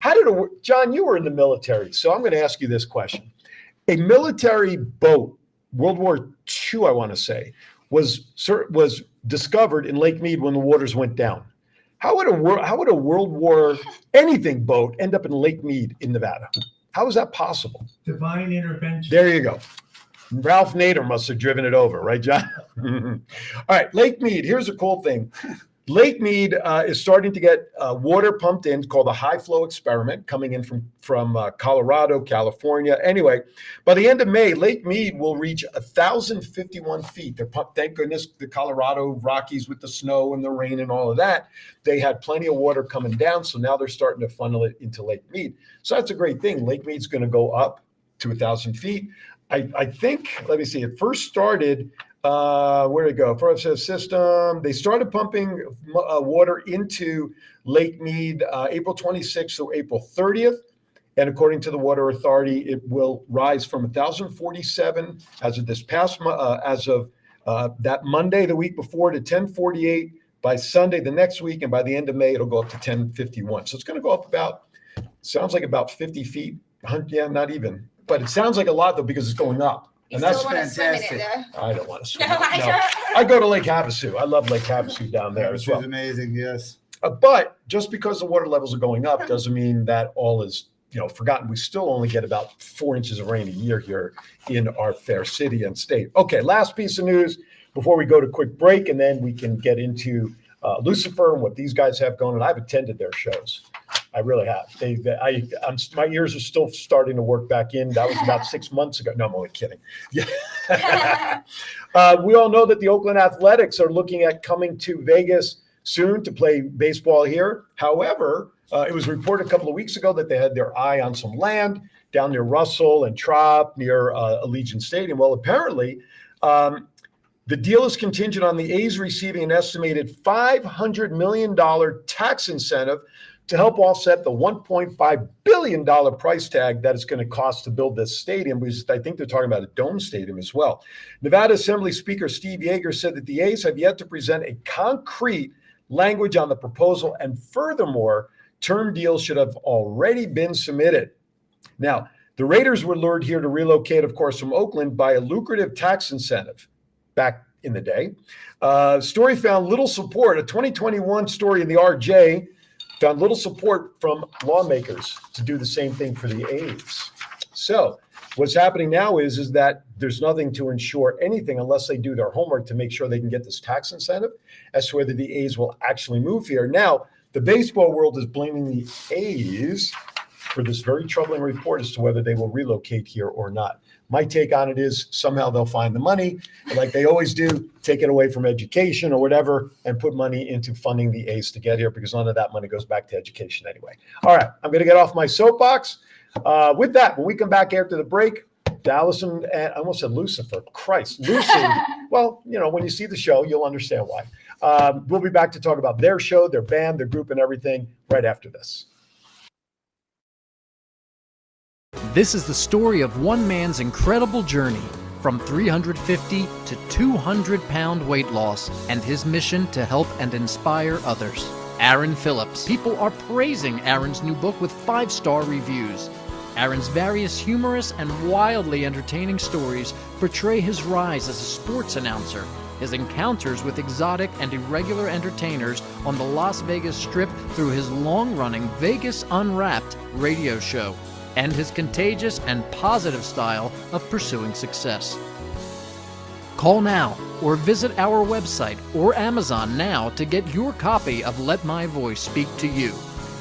How did it, John, you were in the military, so I'm going to ask you this question. A military boat, World War II, I want to say, was discovered in Lake Mead when the waters went down. How would a World War anything boat end up in Lake Mead in Nevada? How is that possible? Divine intervention. There you go. Ralph Nader must have driven it over, right, John? All right, Lake Mead. Here's a cool thing. Lake Mead is starting to get water pumped in, called the high flow experiment, coming in from Colorado, California. Anyway, by the end of May, Lake Mead will reach 1,051 feet. Thank goodness the Colorado Rockies, with the snow and the rain and all of that, they had plenty of water coming down. So now they're starting to funnel it into Lake Mead. So that's a great thing. Lake Mead's going to go up to 1,000 feet. I think, let me see, it first started, where did it go? First system, they started pumping water into Lake Mead April 26th through April 30th. And according to the Water Authority, it will rise from 1,047 as of this past, that Monday, the week before, to 1,048 by Sunday the next week. And by the end of May, it'll go up to 1,051. So it's going to go up sounds like about 50 feet. Yeah, not even. But it sounds like a lot, though, because it's going up. And that's fantastic. I don't want to swim. No. I go to Lake Havasu. I love Lake Havasu down there as well. It's amazing, yes. But just because the water levels are going up doesn't mean that all is forgotten. We still only get about 4 inches of rain a year here in our fair city and state. Okay, last piece of news before we go to quick break, and then we can get into Lucifer and what these guys have going on. I've attended their shows. I really have. My ears are still starting to work back in. That was about 6 months ago. No, I'm only kidding. Yeah. We all know that the Oakland Athletics are looking at coming to Vegas soon to play baseball here. However, it was reported a couple of weeks ago that they had their eye on some land down near Russell and Trop near Allegiant Stadium. Well, apparently, the deal is contingent on the A's receiving an estimated $500 million tax incentive to help offset the $1.5 billion price tag that it's going to cost to build this stadium, because I think they're talking about a dome stadium as well. Nevada Assembly Speaker Steve Yeager said that the A's have yet to present a concrete language on the proposal, and furthermore, term deals should have already been submitted. Now, the Raiders were lured here to relocate, of course, from Oakland by a lucrative tax incentive back in the day. Story found little support. A 2021 story in the RJ found little support from lawmakers to do the same thing for the A's. So what's happening now is that there's nothing to ensure anything unless they do their homework to make sure they can get this tax incentive as to whether the A's will actually move here. Now, the baseball world is blaming the A's for this very troubling report as to whether they will relocate here or not. My take on it is somehow they'll find the money, like they always do, take it away from education or whatever, and put money into funding the A's to get here, because none of that money goes back to education anyway. All right, I'm going to get off my soapbox. With that, when we come back after the break, Dallas and I almost said Lucifer. Christ, Lucie. Well, when you see the show, you'll understand why. We'll be back to talk about their show, their band, their group, and everything right after this. This is the story of one man's incredible journey from 350 to 200-pound weight loss and his mission to help and inspire others. Aaron Phillips. People are praising Aaron's new book with 5-star reviews. Aaron's various humorous and wildly entertaining stories portray his rise as a sports announcer, his encounters with exotic and irregular entertainers on the Las Vegas Strip through his long-running Vegas Unwrapped radio show, and his contagious and positive style of pursuing success. Call now or visit our website or Amazon now to get your copy of Let My Voice Speak to You,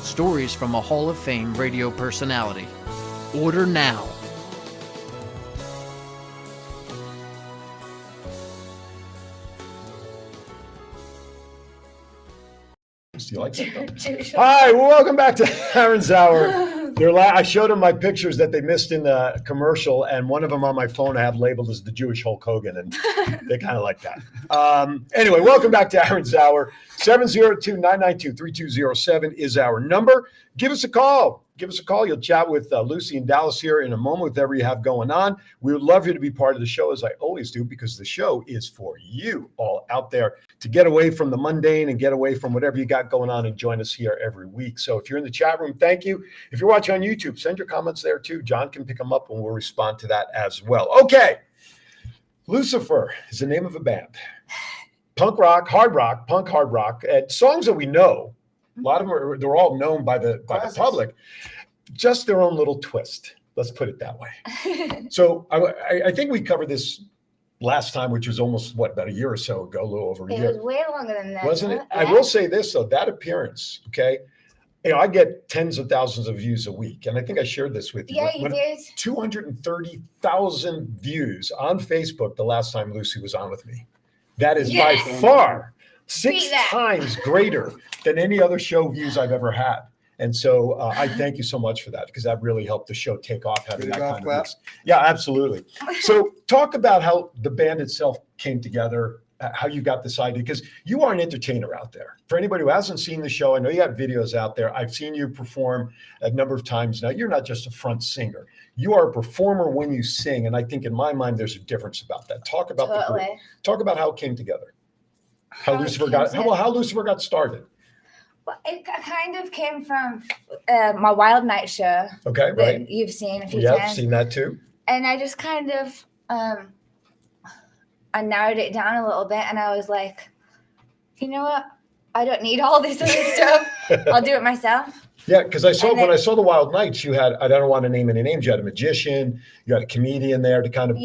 stories from a Hall of Fame radio personality. Order now. Do you like that? Hi, well, welcome back to Aaron's Hour. I showed them my pictures that they missed in the commercial, and one of them on my phone I have labeled as the Jewish Hulk Hogan, and they kind of like that. Anyway, welcome back to Aaron's Hour. 702-992-3207 is our number. Give us a call. Give us a call. You'll chat with Lucie and Dallas here in a moment, whatever you have going on. We would love you to be part of the show, as I always do, because the show is for you all out there. to get away from the mundane and get away from whatever you got going on and join us here every week. So if you're in the chat room, thank you. If you're watching on YouTube, send your comments there too. John can pick them up and we'll respond to that as well. Okay. Lucifer is the name of a band. Punk rock, hard rock, punk hard rock, and songs that we know. A lot of them they're all known by the public. Just their own little twist. Let's put it that way. So I think we covered this last time, which was almost about a year or so ago, a little over a year. It was way longer than that, wasn't it? Yeah. I will say this though, that appearance, okay. I get tens of thousands of views a week, and I think I shared this with you. Yeah, you did. 230,000 views on Facebook the last time Lucy was on with me. That is Yes. by far 6 Beat that. times greater than any other show views I've ever had. And so I thank you so much for that, because that really helped the show take off, having that kind of weeks. Yeah, absolutely. So talk about how the band itself came together, how you got this idea, because you are an entertainer out there. For anybody who hasn't seen the show, I know you have videos out there. I've seen you perform a number of times now. You're not just a front singer. You are a performer when you sing. And I think in my mind, there's a difference about that. Talk about the group. Talk about how it came together. How Lucifer got started. Well, it kind of came from my Wild Night show. Okay, that right. You've seen a few Yeah, times. I've seen that too. And I just kind of, I narrowed it down a little bit, and I was like, you know what? I don't need all this other stuff. I'll do it myself. Yeah, because when I saw the Wild Nights, you had, I don't want to name any names, you had a magician, you had a comedian there to kind of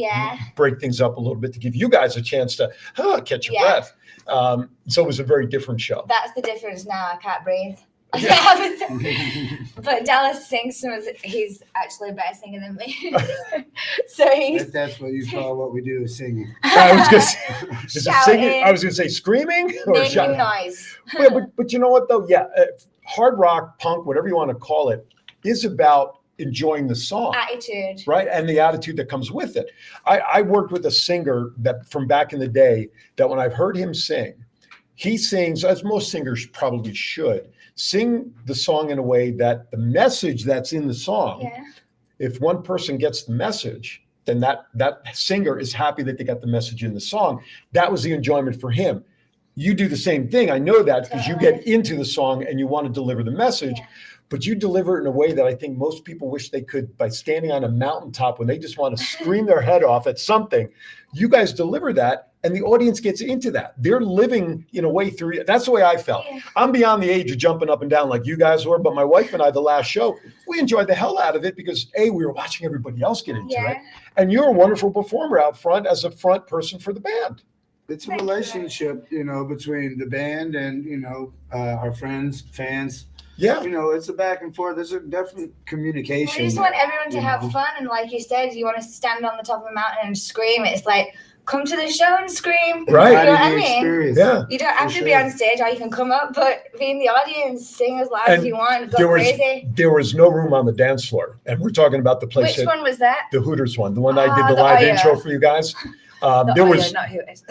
break things up a little bit, to give you guys a chance to catch your breath. So it was a very different show. That's the difference now. I can't breathe. Yeah. But Dallas sings, he's actually a better singer than me. So If that's what you call what we do is singing. I was going to say, is it singing? I was going to say screaming or making shouting. noise. Yeah, but you know what though? Yeah, hard rock, punk, whatever you want to call it, is about enjoying the song. Attitude. Right, and the attitude that comes with it. I worked with a singer that from back in the day, that when I've heard him sing, he sings, as most singers probably should, sing the song in a way that the message that's in the song, if one person gets the message, then that singer is happy that they got the message in the song. That was the enjoyment for him. You do the same thing. I know that, because you get into the song and you want to deliver the message, but you deliver it in a way that I think most people wish they could by standing on a mountaintop when they just want to scream their head off at something. You guys deliver that, and the audience gets into that. They're living in a way through it. That's the way I felt. I'm beyond the age of jumping up and down like you guys were, but my wife and I, the last show, we enjoyed the hell out of it because we were watching everybody else get into it. And you're a wonderful performer out front as a front person for the band. It's a relationship, between the band and, our friends, fans. Yeah. It's a back and forth. There's a definite communication. We just want everyone to have fun. And like you said, you want to stand on the top of a mountain and scream. It's like, come to the show and scream. Right. You know what I mean? Yeah. You don't have to be on stage, or you can come up, but be in the audience, sing as loud as you want, go crazy. There was no room on the dance floor. And we're talking about the place. Which one was that? The Hooters one. The one I did the live intro for you guys. There was not Hooters.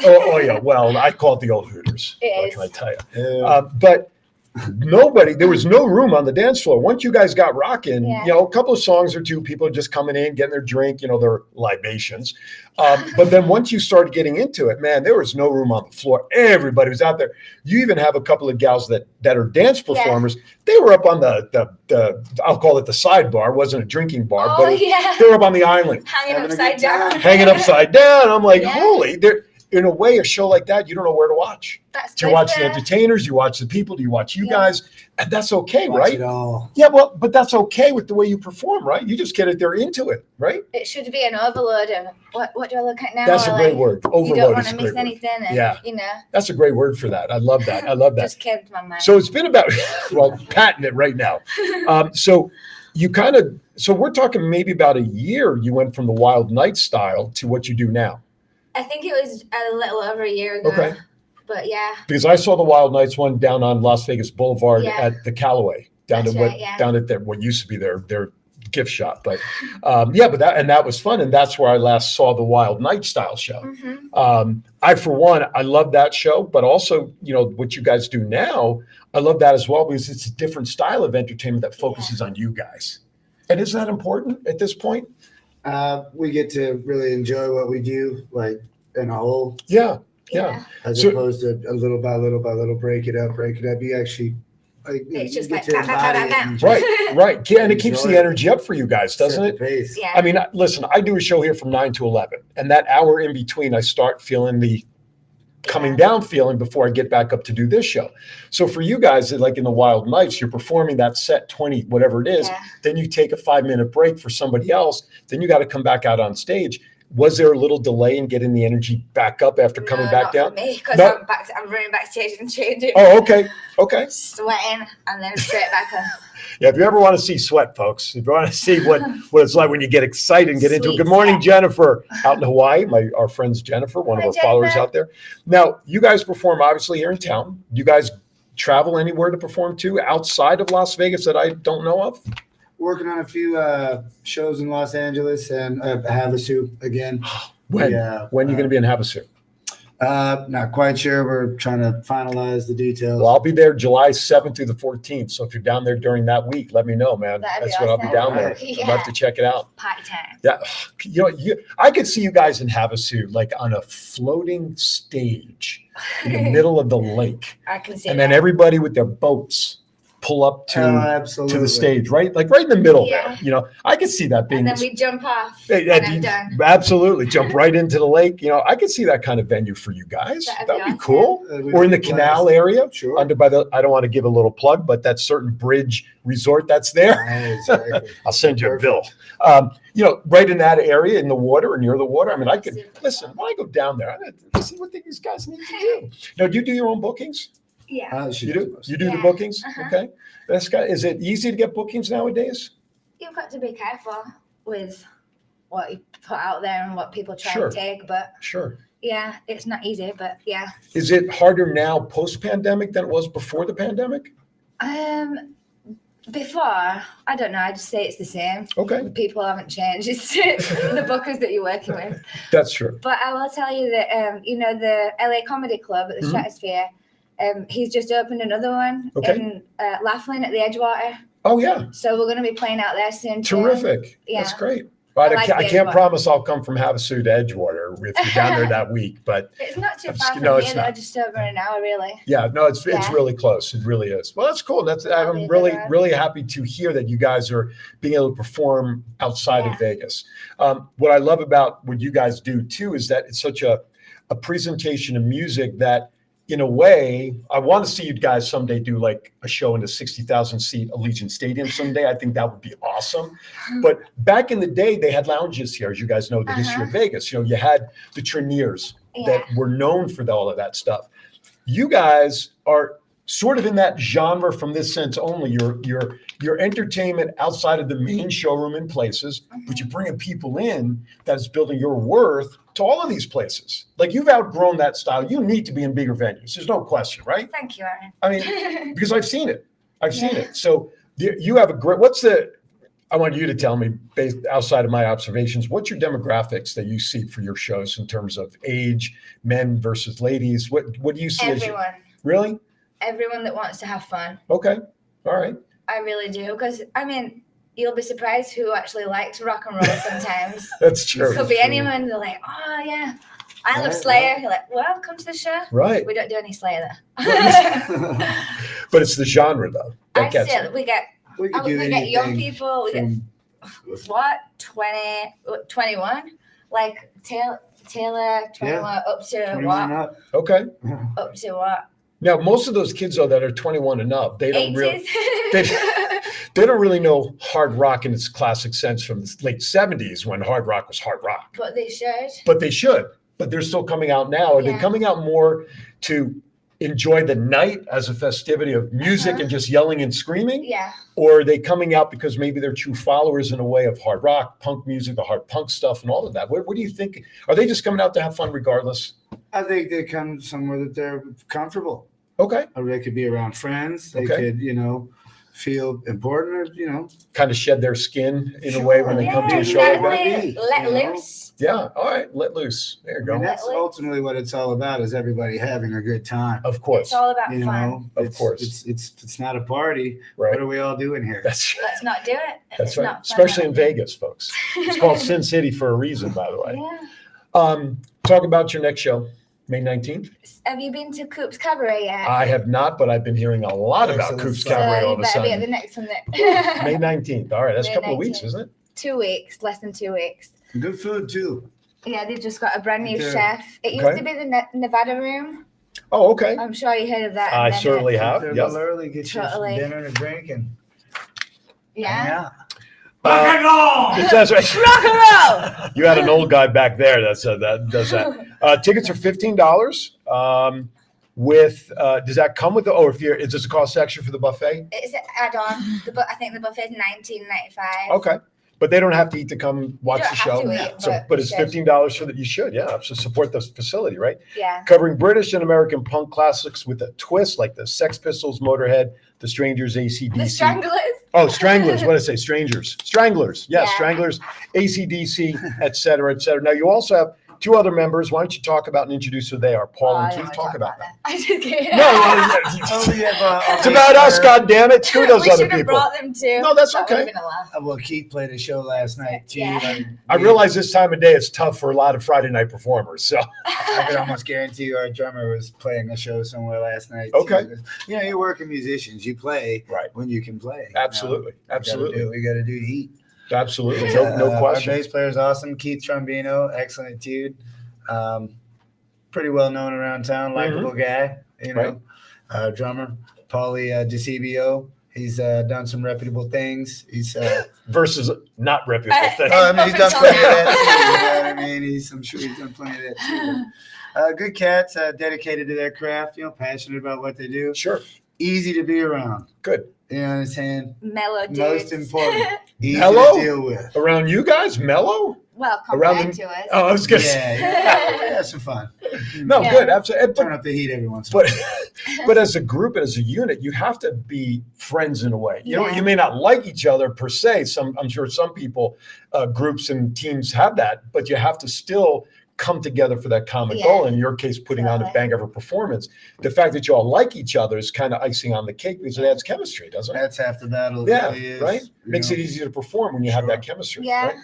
Well, I call it the old Hooters. It what is. can I tell you? But there was no room on the dance floor. Once you guys got rocking, a couple of songs or two, people are just coming in, getting their drink, their libations. But then once you started getting into it, man, there was no room on the floor. Everybody was out there. You even have a couple of gals that are dance performers. They were up on the I'll call it the sidebar. It wasn't a drinking bar, but they were up on the island. Hanging upside down. Hanging upside down. I'm like, holy, in a way, a show like that, you don't know where to watch. Do you watch the entertainers? You watch the people? Do you watch you guys? And that's okay, right? It all. Yeah, well, but that's okay with the way you perform, right? You just get it there into it, right? It should be an overload of what do I look at now? That's a great word. Overload. You don't want to is a miss great anything. And, word. That's a great word for that. I love that. I love that. Just came to my mind. So it's been about, patent it right now. So we're talking maybe about a year. You went from the Wild Night style to what you do now. I think it was a little over a year ago. Okay. But yeah. Because I saw the Wild Nights one down on Las Vegas Boulevard at the Callaway, down at what used to be their gift shop. But that was fun, and that's where I last saw the Wild Night style show. I love that show, but also what you guys do now, I love that as well, because it's a different style of entertainment that focuses on you guys. And is that important at this point? We get to really enjoy what we do, like in a whole. Yeah. Yeah. As So- opposed to a little by little by little, break it up. You actually, like, It's you just get like to bam, bam, bam, embody it bam, and bam. Right, right. Yeah, and it keeps the Enjoy it. energy up for you guys, set doesn't the it? pace. Yeah. I mean, listen, I do a show here from 9 to 11, and that hour in between, I start feeling the coming down feeling before I get back up to do this show. So for you guys, like in the Wild Nights, you're performing that set 20, whatever it is, Yeah. then you take a 5-minute break for somebody else, then you got to come back out on stage. Was there a little delay in getting the energy back up after coming No, back not down? for me, because No? I'm running backstage and changing. Oh, okay. Okay. Sweating and then straight back up. Yeah, if you ever want to see sweat, folks, if you want to see what it's like when you get excited and get into it. Sweet Good morning, sweat. Jennifer, out in Hawaii. Our friend's Jennifer, one of Hi, our followers Jennifer. out there. Now, you guys perform obviously here in town. You guys travel anywhere to perform to outside of Las Vegas that I don't know of? Working on a few shows in Los Angeles and Havasu again. When? Yeah, When are you going to be in Havasu? Not quite sure. We're trying to finalize the details. Well, I'll be there July 7th through the 14th. So if you're down there during that week, let me know, man. That'd be That's when I'll be awesome. down there. Right. I'd love to check it out. Party time. Yeah, I could see you guys in Havasu, like on a floating stage in the middle of the lake, I can see and then that. everybody with their boats pull up to Absolutely. the stage, right? Like right in the middle Yeah. there. I could see that being. And then we jump off Hey, and you- I'm done. absolutely jump right into the lake. I could see that kind of venue for you guys. That'd be That'd be awesome. cool. We'd Or in be the canal blessed. area, Sure. under by the. I don't want to give a little plug, but that certain bridge resort that's there. Exactly. I'll send you a Perfect. bill. Right in that area, in the water or near the water. I mean, I could listen. When I go down there, I gotta see what these guys need to do. Now, do you do your own bookings? Yeah. You do. You do the Yeah. bookings. Uh-huh. Okay. Is it easy to get bookings nowadays? You've got to be careful with what you put out there and what people try Sure. and take. But Sure. yeah, it's not easy. But yeah. Is it harder now post-pandemic than it was before the pandemic? Before, I don't know. I just say it's the same. Okay, People haven't changed. It's the bookers that you're working with. that's true. But I will tell you that the LA Comedy Club at the Mhm. Stratosphere, he's just opened another one Okay. in Laughlin at the Edgewater. Oh yeah, So we're going to be playing out there soon. too. terrific. Yeah. That's great. But I like I the can't Edgewater. promise I'll come from Havasu to Edgewater if you're down there that week. But It's not too I'm far just- from no, here. it's Though, not. just over an hour, really. yeah, no, it's Yeah. really close. It really is. Well, that's cool. That'll be I'm a really good one. really happy to hear that you guys are being able to perform outside Yeah. of Vegas. What I love about what you guys do too is that it's such a presentation of music that, in a way, I want to see you guys someday do like a show in a 60,000 seat Allegiant Stadium someday. I think that would be awesome. But back in the day, they had lounges here, as you guys know, the history of Vegas. You had the Treniers that Yeah. were known for all of that stuff. You guys are sort of in that genre from this sense only. Your entertainment outside of the main showroom in places, but you're bringing people in that's building your worth to all of these places. Like you've outgrown that style. You need to be in bigger venues. There's no question, right? Thank you, Aaron. I mean, because I've seen it. I've seen Yeah. it. So you have a great, I want you to tell me, based outside of my observations, what's your demographics that you see for your shows in terms of age, men versus ladies? What do you see as Everyone. really? Everyone that wants to have fun. Okay. All right. I really do. Because, you'll be surprised who actually likes rock and roll sometimes. That's true. Could be anyone. They're like, oh, yeah. I love Right, Slayer. You're like, well, come to the show. Right. We don't do any Slayer there. But it's the genre though. That I gets say it. we get young people. We get what 21, like Taylor 21 up to 21 what? up. Okay. Up to what? Now, most of those kids though that are 21 and up, they don't really 80s. they don't really know hard rock in its classic sense from the late 70s when hard rock was hard rock. But they should. But they should. But they're still coming out now. Are they Yeah. coming out more to enjoy the night as a festivity of music and just yelling and screaming? Yeah. Or are they coming out because maybe they're true followers in a way of hard rock, punk music, the hard punk stuff, and all of that? What do you think? Are they just coming out to have fun regardless? I think they come somewhere that they're comfortable. Okay. Or they could be around friends. They Okay. could, feel important or, Kind of shed their skin in a way when they come to a Yeah, show like that? exactly. Let you know? loose. Yeah. All right. Let loose. There you I go. mean, that's ultimately what it's all about, is everybody having a good time. Of course. It's all about You fun. know, Of course. It's not a party. Right. What are we all doing here? That's Let's not do it. if That's it's right. not fun. Especially in Vegas, folks. It's called Sin City for a reason, by the way. Yeah. Talk about your next show. May 19th? Have you been to Coop's Cabaret yet? I have not, but I've been hearing a lot about Excellent Coop's stuff. Cabaret so all you of a better be at the sudden. next one then. May 19th. All right, that's a May couple of weeks, 19th. isn't it? 2 weeks, less than 2 weeks. Good food too. Yeah, they've just got a brand new Okay. chef. It used Okay. to be the Nevada Room. Oh, okay. I'm sure you heard of that. I and then certainly it- have. They're a Yep. little early, get you some Totally. dinner and a drink and hang Yeah. out. That's right. Rock and roll! You had an old guy back there that does that. Tickets are $15. Does that come with is this a cost extra for the buffet? It's an add-on. I think the buffet is $19.95. Okay, but they don't have to eat to come watch don't the have show. to eat, So, but but you it's should. $15 for that. You should, yeah, so support the facility, right? Yeah. Covering British and American punk classics with a twist, like the Sex Pistols, Motorhead, the Strangers, AC/DC. The Stranglers. Oh, Stranglers. What did I say? Strangers. Stranglers. Yes, Yeah. Stranglers, AC/DC, et cetera, et cetera. Now, you also have two other members. Why don't you talk about and introduce who they are? Paul I and don't Keith. wanna Talk about that. I just kidding. No, Oh, we have, it's about us, goddammit. Screw those we other should have people. brought them too. No, that's That okay. would've been a laugh. well, Keith played a show last night too. Yeah. Like, I realize this time of day it's tough for a lot of Friday night performers. So, I could almost guarantee you our drummer was playing a show somewhere last night. Okay. Too. You know, you're working musicians. You play right. when you can play. Absolutely. Absolutely. We got to do heat. Absolutely. No question. Our bass player is awesome. Keith Trombino, excellent dude. Pretty well known around town, likable guy. You know, drummer Paulie DeCibio. He's done some reputable things. He's Versus not reputable things. I mean, he's done plenty of that too. You know what I mean? I'm sure he's done plenty of that too. Good cats, dedicated to their craft. You know, passionate about what they do. Sure. Easy to be around. Good. You understand? Mellow dudes. Most important. Easy Mellow? to deal with. Around you guys, mellow? Well, Around compared them- to us. Oh, I was going to say. Yeah, have some fun. No, Yeah. good. Absolutely. Turn up the heat every once in a But, while. but as a group and as a unit, you have to be friends in a way. You know, Yeah. you may not like each other per se. I'm sure some people, groups and teams have that, but you have to still come together for that common Yeah. goal. In your case, putting on a Totally. bang of a performance. The fact that you all like each other is kind of icing on the cake because it adds chemistry, doesn't it? That's half the battle. Yeah, really is, right. you Makes know. it easier to perform when you have Sure. that chemistry. Yeah. Right?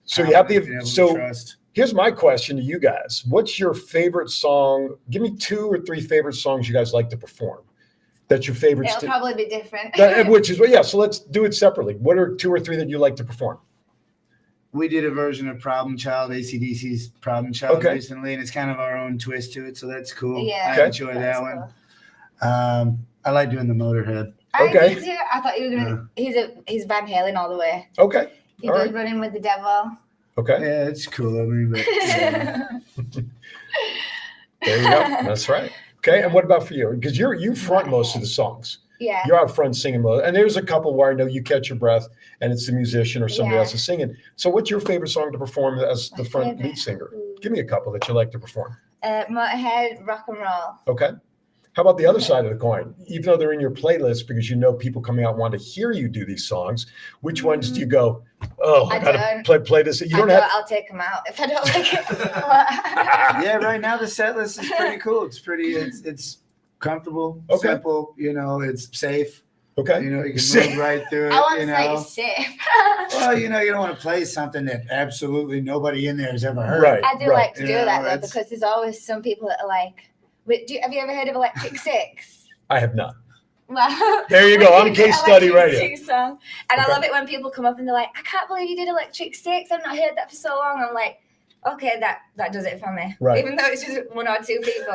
So you have Being able the to so. trust. Here's my question to you guys. What's your favorite song? Give me 2 or 3 favorite songs you guys like to perform. That's your favorites. It'll probably be different. Which is, well, yeah, so let's do it separately. What are 2 or 3 that you like to perform? We did a version of Problem Child, AC/DC's Problem Child Okay. recently, and it's kind of our own twist to it, so that's cool. Yeah. I Okay. enjoy That's that one. cool. I like doing the Motorhead. Okay. I did too. I thought you were gonna. He's Van Halen all the way. Okay. He All did right. Running with the Devil. Okay. Yeah, it's cool. I mean, but yeah. There you go. That's right. Okay. And what about for you? Because you front most of the songs. Yeah. You're out front singing most. And there's a couple where I know you catch your breath and it's the musician or somebody Yeah. else is singing. So what's your favorite song to perform as the My front favorite? lead singer? Ooh. Give me a couple that you like to perform. Motorhead, Rock and Roll. Okay. How about the other side of the coin? Even though they're in your playlist because you know people coming out want to hear you do these songs, which ones do you go, oh, I I gotta don't. play this? You I don't know have. I'll take them out if I don't like it. Yeah, right now the set list is pretty cool. It's pretty. It's comfortable, Okay. simple. You know, it's safe. Okay. You know, you can Safe. move right through it. I want you to know. say safe. Well, you know, you don't want to play something that absolutely nobody in there has ever heard. Right. I do like to do Yeah, that though it's- because there's always some people that are like, have you ever heard of Electric Six? I have not. Well, There you go. I'm case study right here. Six song. And Okay. I love it when people come up and they're like, I can't believe you did Electric Six. I've not heard that for so long. I'm like, okay, that does it for me. Right. Even though it's just 1 or 2 people.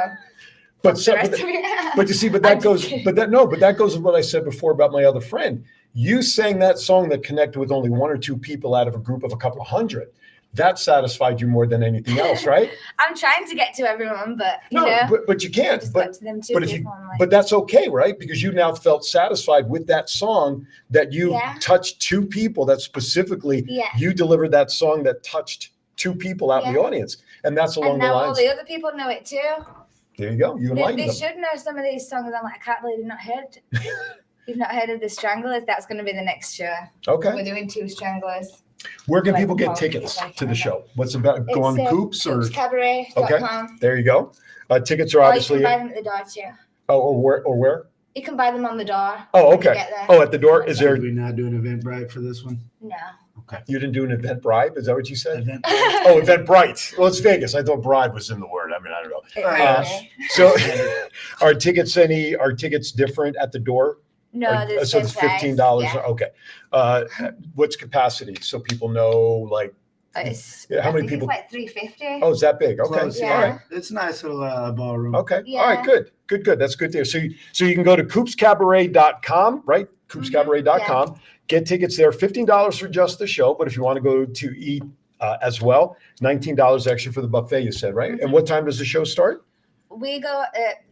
But The so, rest but, of it- but you see, but I'm that just goes, kidding. but that goes with what I said before about my other friend. You sang that song that connected with only 1 or 2 people out of a group of a couple of hundred. That satisfied you more than anything else, right? I'm trying to get to everyone, but you No, know, but you I can't. just But got to them 2 but if you- people. I'm like, but that's okay, right? Because you now felt satisfied with that song that you Yeah. touched 2 people. That specifically yeah. you delivered that song that touched 2 people out in the Yeah. audience, and that's along And the now all lines. the other people know it too. There you go. You enlightened They them. should know some of these songs. I'm like, I can't believe you've not heard. You've not heard of the Stranglers. That's going to be the next show. Okay. We're doing 2 Stranglers. Where can like people get Paul, tickets like to the that. show? What's about go on Coops or Cabaret.com. there you go. Tickets are Or you obviously can buy them at the door too. or where? You can buy them on the door. Oh, when you okay. get there. Oh, at the door. Is there? Did we not do an Eventbrite for this one? No. You didn't do an event bribe? Is that what you said? Eventbrite. Oh, Eventbrite. Well, it's Vegas. I thought bribe was in the word. I mean, I don't know. It might be. So are tickets different at the door? No, there's So it's $15. Yeah. Okay. What's capacity? So people know, like, It's, how I many think people? It's like 350. Oh, is that big? Okay. Close, All yeah. right. It's a nice little ballroom. Okay. Yeah. All right. Good. That's good there. So you can go to coopscabaret.com, right? Coopscabaret.com. Get tickets there. $15 for just the show. But if you want to go to eat as well, $19 extra for the buffet, you said, right? And what time does the show start? We go,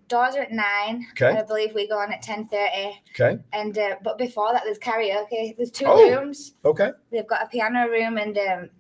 doors are at 9. Okay. And I believe we go on at 10:30. Okay. And but before that, there's karaoke. There's 2 Oh. rooms. Okay. They've got a piano room, and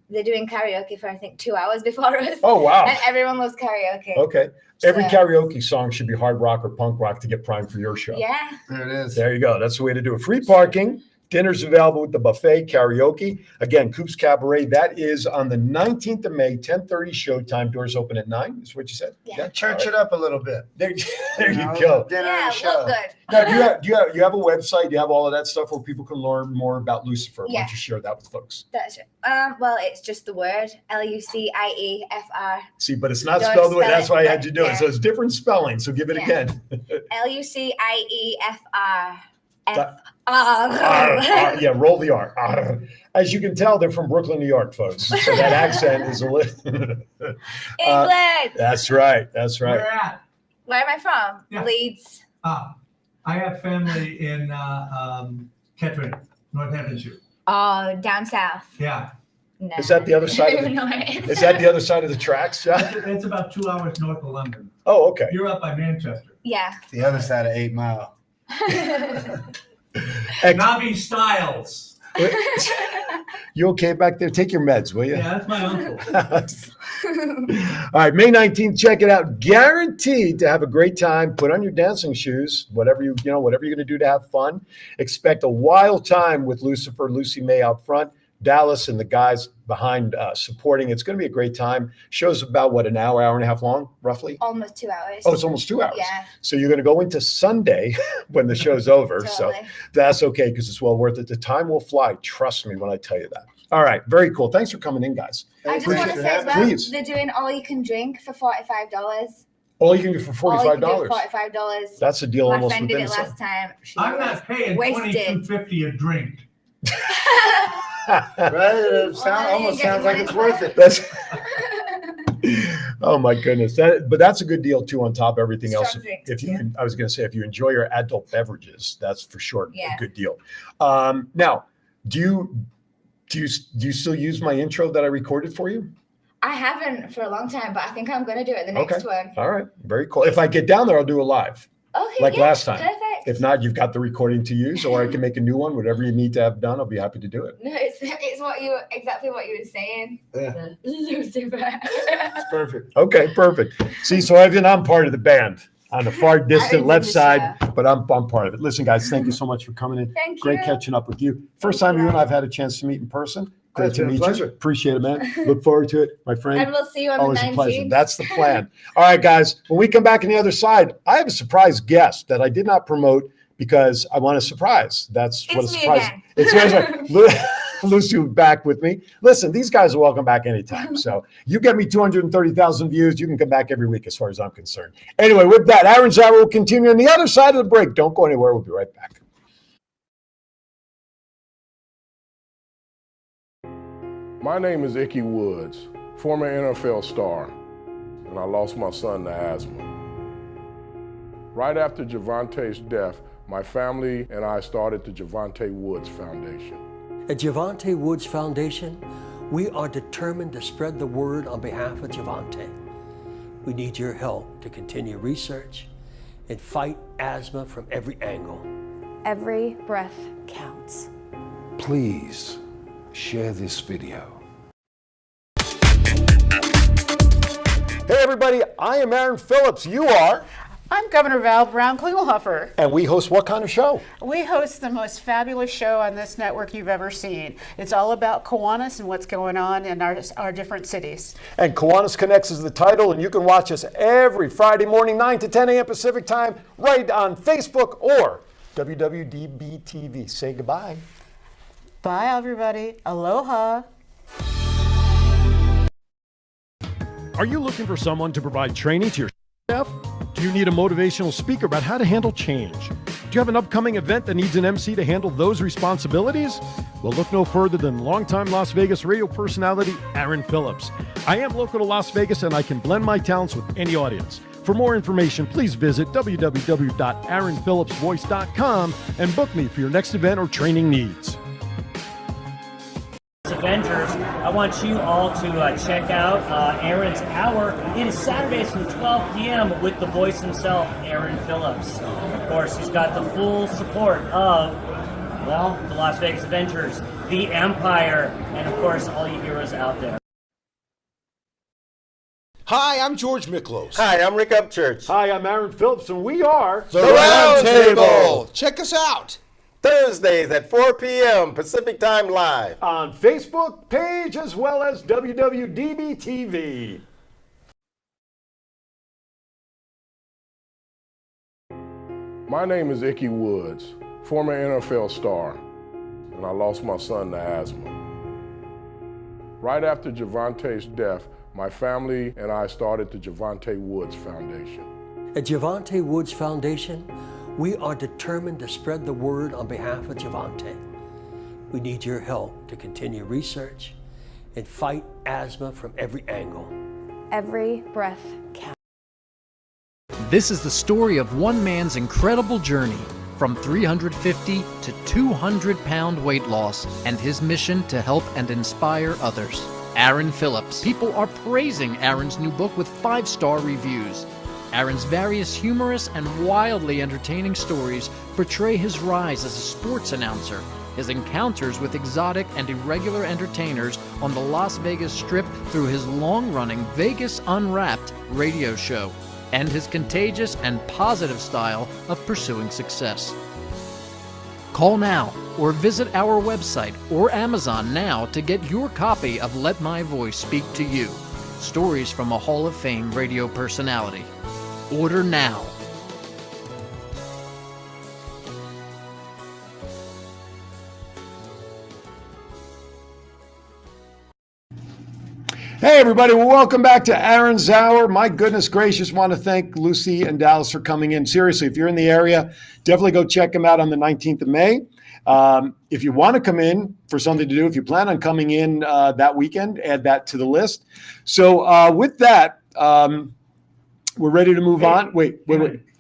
they're doing karaoke for I think 2 hours before us. Oh, wow. And everyone loves karaoke. Okay. Every So- karaoke song should be hard rock or punk rock to get primed for your show. Yeah. There it is. There you go. That's the way to do it. Free parking. Dinner's available with the buffet, karaoke. Again, Coop's Cabaret. That is on the 19th of May, 10:30 showtime. Doors open at 9, is what you said? Yeah. Church it up a little bit. There you know, go. Dinner Yeah, and show. look good. Now, do you have a website? Do you have all of that stuff where people can learn more about Lucifer? Why Yeah. don't you share that with folks? That's it. Well, it's just the word LUCIEFR. See, but it's not Don't spelled the way. spell That's it, why I had you do it. yeah. So it's different spelling. So give it Yeah. again. LUCIEFR. That- FR. Yeah, roll the R. Arr. As you can tell, they're from Brooklyn, New York, folks. So that accent is a little. England. That's right. That's right. Where at? Where am I from? Yeah. Leeds. I have family in Kettering, Northamptonshire. Oh, down south. Yeah, No. Is that the other side of the- No, it Is that the other side of the tracks, John? it's about 2 hours north of London. Oh, okay. You're up by Manchester. Yeah. The other side of 8 Mile. Nobby Styles. You okay back there? Take your meds, will you? Yeah, that's my uncle. All right, May 19th, check it out. Guaranteed to have a great time. Put on your dancing shoes, whatever you're going to do to have fun. Expect a wild time with Lucifer, Lucie May out front, Dallas and the guys behind supporting. It's going to be a great time. Show's about, an hour and a half long, roughly? Almost 2 hours. Oh, it's almost 2 hours. Yeah. So you're going to go into Sunday when the show's over. So Totally. that's okay because it's well worth it. The time will fly. Trust me when I tell you that. All right. Very cool. Thanks for coming in, guys. I just Thanks want to for say as having well, Please. they're doing all you can drink for $45. All you can do for All you can do $45. for $45. That's a deal My almost friend did within it a last time. She I'm was not paying wasted. $22.50 a drink. Right? It Well, almost you get sounds like money it's for worth it. it. That's oh my goodness. But that's a good deal too on top of everything Strong else. drinks, If you yeah. I was going to say if you enjoy your adult beverages, that's for sure Yeah. a good deal. Now, do you still use my intro that I recorded for you? I haven't for a long time, but I think I'm going to do it the next Okay. one. All right. Very cool. If I get down there, I'll do a live. Okay. Like yeah, last time. Perfect. If not, you've got the recording to use, or I can make a new one. Whatever you need to have done, I'll be happy to do it. No, it's exactly what you were saying. Yeah. Lucifer. It's perfect. Okay, perfect. See, so I'm part of the band on the far distant in left the side, but I'm part of it. Listen, guys, thank you so much for coming in. Thank Great you. catching up with you. First time you and I've had a chance to meet in person. Great It's to been a meet pleasure. you. Appreciate it, man. Look forward to it, my friend. And we'll see you on Always the a 19th. pleasure. That's the plan. All right, guys. When we come back on the other side, I have a surprise guest that I did not promote because I want a surprise. That's what a It's me surprise. again. It's Lucy back with me. Listen, these guys are welcome back anytime. So you get me 230,000 views, you can come back every week as far as I'm concerned. Anyway, with that, Aaron's Hour will continue on the other side of the break. Don't go anywhere. We'll be right back. My name is Icky Woods, former NFL star, and I lost my son to asthma. Right after Javante's death, my family and I started the Javante Woods Foundation. At Javante Woods Foundation, we are determined to spread the word on behalf of Javante. We need your help to continue research and fight asthma from every angle. Every breath counts. Please share this video. Hey, everybody. I am Aaron Phillips. You are. I'm Governor Val Brown Klingelhofer. And we host what kind of show? We host the most fabulous show on this network you've ever seen. It's all about Kiwanis and what's going on in our different cities. And Kiwanis Connects is the title, and you can watch us every Friday morning, 9 to 10 a.m. Pacific time, right on Facebook or WWDB-TV. Say goodbye. Bye, everybody. Aloha. Are you looking for someone to provide training to your Do you need a motivational speaker about how to handle change? Do you have an upcoming event that needs an MC to handle those responsibilities? Well, look no further than longtime Las Vegas radio personality Aaron Phillips. I am local to Las Vegas and I can blend my talents with any audience. For more information, please visit www.aaronphillipsvoice.com and book me for your next event or training needs. Avengers, I want you all to check out Aaron's Hour. It is Saturdays from 12 p.m. with the voice himself, Aaron Phillips. Of course, he's got the full support of, well, the Las Vegas Avengers, the Empire, and of course, all you heroes out there. Hi, I'm George Miklos. Hi, I'm Rick Upchurch. Hi, I'm Aaron Phillips, and we are The Round Table. Check us out Thursdays at 4 p.m. Pacific Time Live. on Facebook page as well as WWDB TV. My name is Icky Woods, former NFL star, and I lost my son to asthma. Right after Javante's death, my family and I started the Javante Woods Foundation. At Javante Woods Foundation, we are determined to spread the word on behalf of Javante. We need your help to continue research and fight asthma from every angle. Every breath counts. This is the story of one man's incredible journey from 350 to 200-pound weight loss and his mission to help and inspire others. Aaron Phillips. People are praising Aaron's new book with 5-star reviews. Aaron's various humorous and wildly entertaining stories portray his rise as a sports announcer, his encounters with exotic and irregular entertainers on the Las Vegas Strip through his long-running Vegas Unwrapped radio show, and his contagious and positive style of pursuing success. Call now or visit our website or Amazon now to get your copy of Let My Voice Speak to You, stories from a Hall of Fame radio personality. Order now. Hey, everybody. Well, welcome back to Aaron's Hour. My goodness gracious, want to thank Lucie and Dallas for coming in. Seriously, if you're in the area, definitely go check them out on the 19th of May. If you want to come in for something to do, if you plan on coming in that weekend, add that to the list. So with that, we're ready to move on. Wait.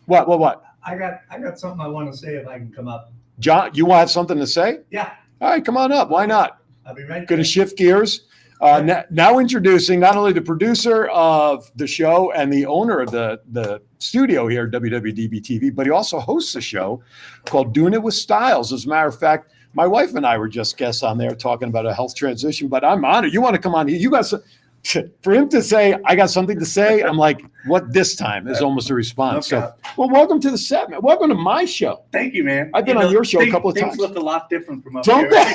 What? I got something I want to say if I can come up. John, you want to have something to say? Yeah, All right, come on up. Why not? I'll be right Going to there. shift gears. Now introducing not only the producer of the show and the owner of the studio here at WWDB TV, but he also hosts a show called Doing It with Styles. As a matter of fact, my wife and I were just guests on there talking about a health transition, but I'm honored. You want to come on here? You got some, for him to say, I got something to say, I'm like, what this time is almost a response. Okay. So, well, welcome to the set, man. Welcome to my show. Thank you, man. I've been on your show a couple of things times. look a lot different from up Don't here.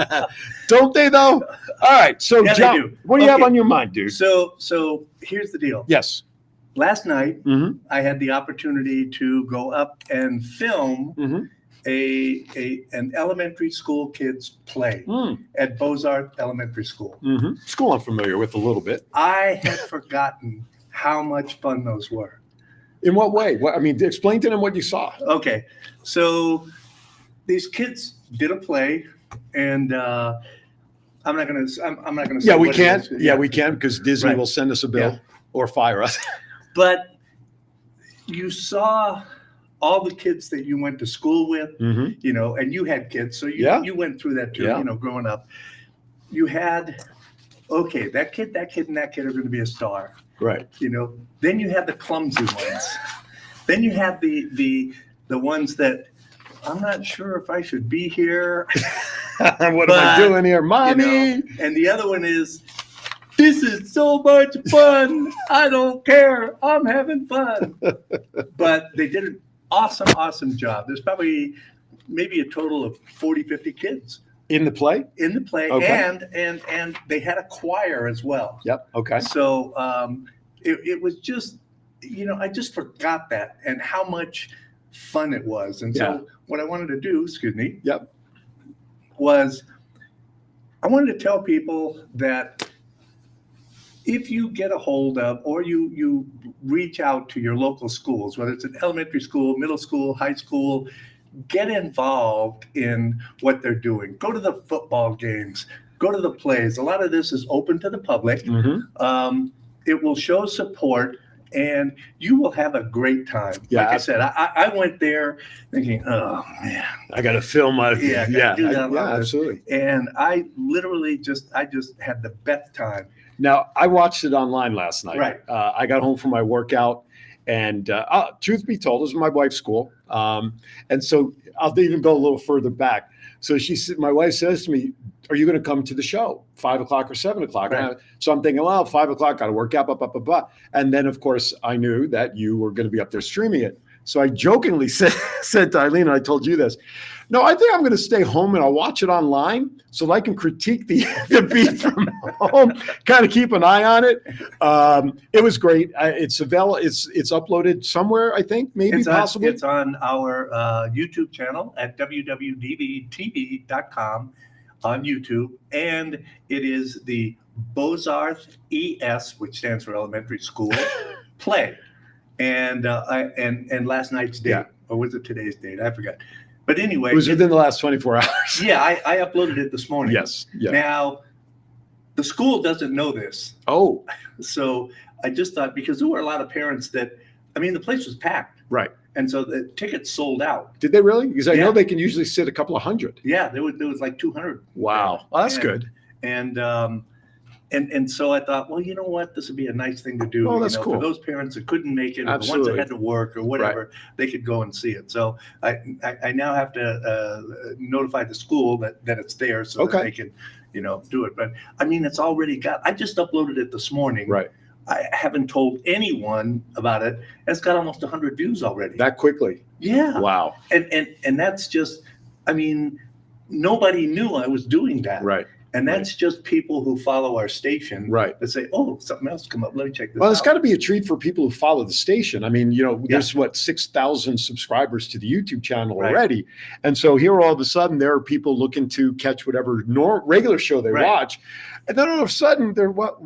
they? Don't they, though? All right. So, Yeah, they John, do. what do you have Okay. on your mind, dude? So here's the deal. Yes. Last night, Mm-hmm. I had the opportunity to go up and film Mm-hmm. an elementary school kids play Mm. at Beaux-Arts Elementary School. Mm-hmm. School I'm familiar with a little bit. I had forgotten how much fun those were. In what way? What, I mean, explain to them what you saw. Okay, so these kids did a play, and I'm not gonna. I'm not gonna. Say Yeah, we what it can. is. Yeah, we can because Disney Right. will send us a bill Yeah. or fire us. But you saw all the kids that you went to school with, Mm-hmm. you know, and you had kids, so Yeah. you went through that too, Yeah. you know, growing up. You had, okay, that kid, and that kid are going to be a star, Right. you know. Then you had the clumsy ones. Then you had the ones that I'm not sure if I should be here. What am I But, doing here, mommy? You know, and the other one is, this is so much fun. I don't care. I'm having fun. But they did an awesome job. There's probably maybe a total of 40, 50 kids In the play? in the play. Okay. And they had a choir as well. Yep. Okay. So it was just, you know, I just forgot that and how much fun it was. And Yeah. so what I wanted to do, excuse me, Yep. was I wanted to tell people that if you get a hold of, or you reach out to your local schools, whether it's an elementary school, middle school, high school, get involved in what they're doing. Go to the football games, go to the plays. A lot of this is open to the public. It will show support, and you will have a great time. Yeah, like I said, I went there thinking, oh man, I got to film my do that absolutely. And I literally just had the best time. Now, I watched it online last night. Right. I got home from my workout, and truth be told, this is my wife's school. And so I'll even go a little further back. So my wife says to me, are you going to come to the show, 5 o'clock or 7 o'clock? Right. So I'm thinking, well, 5 o'clock, got to work out, blah, blah, blah, blah. And then, of course, I knew that you were going to be up there streaming it. So I jokingly said to Eileen, and I told you this, no, I think I'm going to stay home and I'll watch it online so that I can critique the beat from home, kind of keep an eye on it. It was great. It's available. It's uploaded somewhere, I think, possibly. It's on our YouTube channel at www.dbtv.com on YouTube. And it is the Bozarth ES, which stands for elementary school, play. And last night's date, or was it today's date? I forgot. But anyway, it was within the last 24 hours. Yeah, I uploaded it this morning. Yes. Yeah. Now, the school doesn't know this. Oh. So I just thought, because there were a lot of parents that, I mean, the place was packed. Right. And so the tickets sold out. Did they really? Because I know they can usually sit a couple of hundred. Yeah, there was like 200. Wow. Well, that's good. And so I thought, well, you know what? This would be a nice thing to do. Oh, that's cool. For those parents that couldn't make it, or the ones Absolutely. that had to work or whatever, they could go and see it. So I now have to notify the school that it's there so that they can, do it. But I mean, it's already I just uploaded it this morning. Right. I haven't told anyone about it. It's got almost 100 views already. That quickly? Yeah. Wow. And that's just, I mean, nobody knew I was doing that. Right. And that's just people who follow our station. Right. That say, oh, something else come up. Let me check this Well, out. it's got to be a treat for people who follow the station. I mean, there's 6,000 subscribers to the YouTube channel already. And so here all of a sudden there are people looking to catch whatever regular show they watch. And then all of a sudden they're what?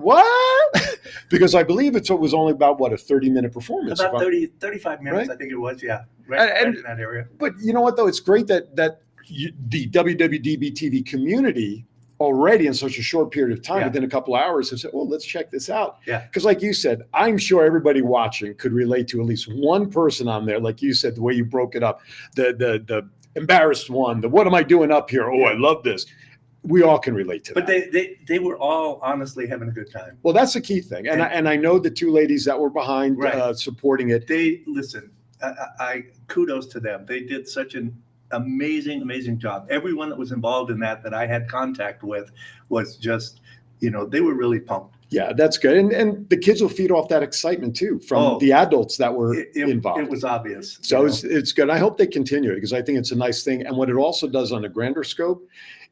Because I believe it was only about a 30-minute performance. About 35 minutes, I think it was. Yeah. Right in that area. But you know what, though? It's great that the WWDB TV community already in such a short period of time, within a couple of hours, have said, well, let's check this out. Yeah. Because like you said, I'm sure everybody watching could relate to at least one person on there. Like you said, the way you broke it up, the embarrassed one, the what am I doing up here? Oh, I love this. We all can relate to that. But they were all honestly having a good time. Well, that's the key thing. And I know the two ladies that were behind supporting it. Listen, I kudos to them. They did such an amazing job. Everyone that was involved in that I had contact with was just, they were really pumped. Yeah, that's good. And the kids will feed off that excitement too from the adults that were involved. It was obvious. So it's good. I hope they continue it because I think it's a nice thing. And what it also does on a grander scope,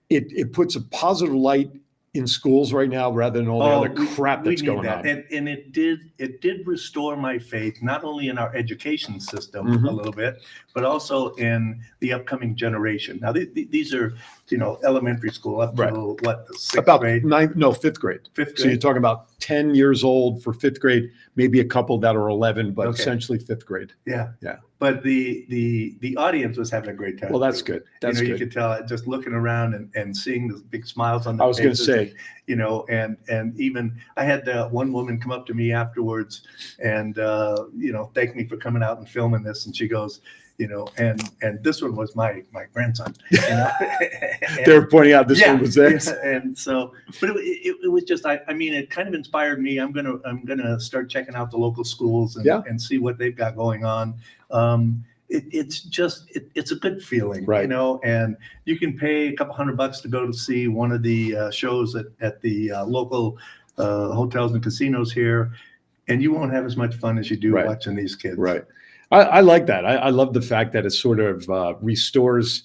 it puts a positive light in schools right now rather than all the other crap that's going on. And it did restore my faith, not only in our education system a little bit, but also in the upcoming generation. Now, these are, elementary school up to what, the sixth grade? Fifth grade. Fifth grade. So you're talking about 10 years old for fifth grade, maybe a couple that are 11, but essentially fifth grade. Yeah. Yeah. But the audience was having a great time. Well, that's good. That's you good. could tell just looking around and seeing the big smiles on the I was going to faces, say, and even I had one woman come up to me afterwards and thank me for coming out and filming this, and she goes, and this one was my grandson. They're pointing out this one was theirs. And so, but it was just, I mean, it kind of inspired me. I'm gonna start checking out the local schools and see what they've got going on. It's just it's a good feeling, right? And you can pay a couple $100 to go to see one of the shows at the local hotels and casinos here, and you won't have as much fun as you do watching these kids. Right. I like that. I love the fact that it sort of restores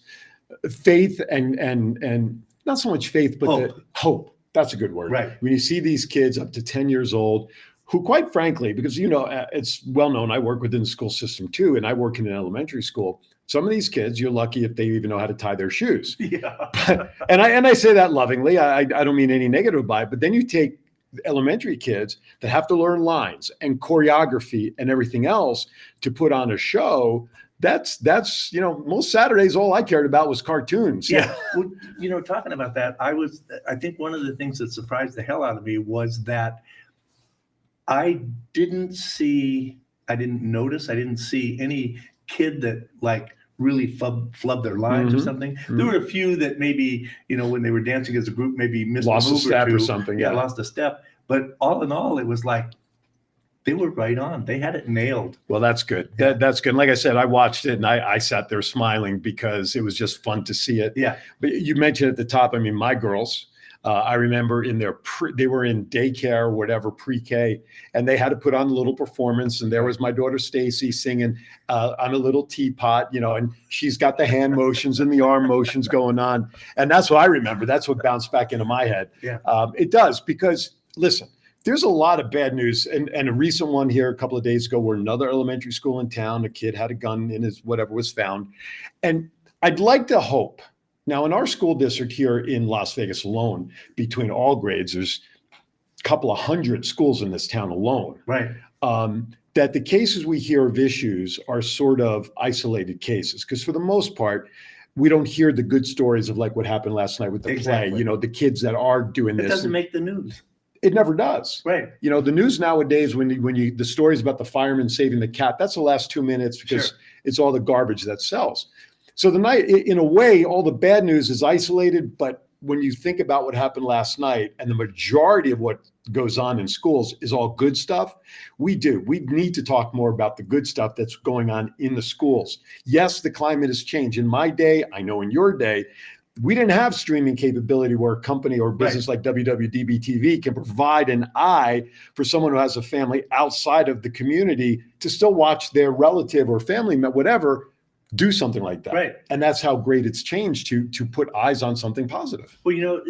faith and not so much faith, but hope. That's a good word. Right. When you see these kids up to 10 years old, who quite frankly, because, it's well known, I work within the school system too, and I work in an elementary school. Some of these kids, you're lucky if they even know how to tie their shoes. Yeah. and I say that lovingly. I don't mean any negative by it, but then you take elementary kids that have to learn lines and choreography and everything else to put on a show. That's most Saturdays all I cared about was cartoons. Yeah. Well, talking about that, I think one of the things that surprised the hell out of me was that I didn't see any kid that like really flubbed their lines or something. There were a few that maybe, when they were dancing as a group, maybe missed Lost a move a step or two. or something. Yeah, lost a step. But all in all, it was like they were right on. They had it nailed. Well, that's good. That's good. And like I said, I watched it and I sat there smiling because it was just fun to see it. Yeah. But you mentioned at the top, I mean, my girls, I remember they were in daycare, whatever, pre-K, and they had to put on a little performance. And there was my daughter Stacy singing on a little teapot, and she's got the hand motions and the arm motions going on. And that's what I remember. That's what bounced back into my head. Yeah. It does, because listen, there's a lot of bad news, and a recent one here a couple of days ago where another elementary school in town, a kid had a gun in his whatever was found. And I'd like to hope, now in our school district here in Las Vegas alone, between all grades, there's a couple of hundred schools in this town alone. Right. That the cases we hear of issues are sort of isolated cases, because for the most part, we don't hear the good stories of like what happened last night with the play, the kids that are doing this. It doesn't make the news. It never does. Right. The news nowadays, when the stories about the fireman saving the cat, that's the last 2 minutes because it's all the garbage that sells. So in a way, all the bad news is isolated. But when you think about what happened last night, and the majority of what goes on in schools is all good stuff, we need to talk more about the good stuff that's going on in the schools. Yes, the climate has changed. In my day, I know in your day, we didn't have streaming capability where a company or business like WWDB-TV can provide an eye for someone who has a family outside of the community to still watch their relative or family, whatever, do something like that. Right. And that's how great it's changed to put eyes on something positive. Well,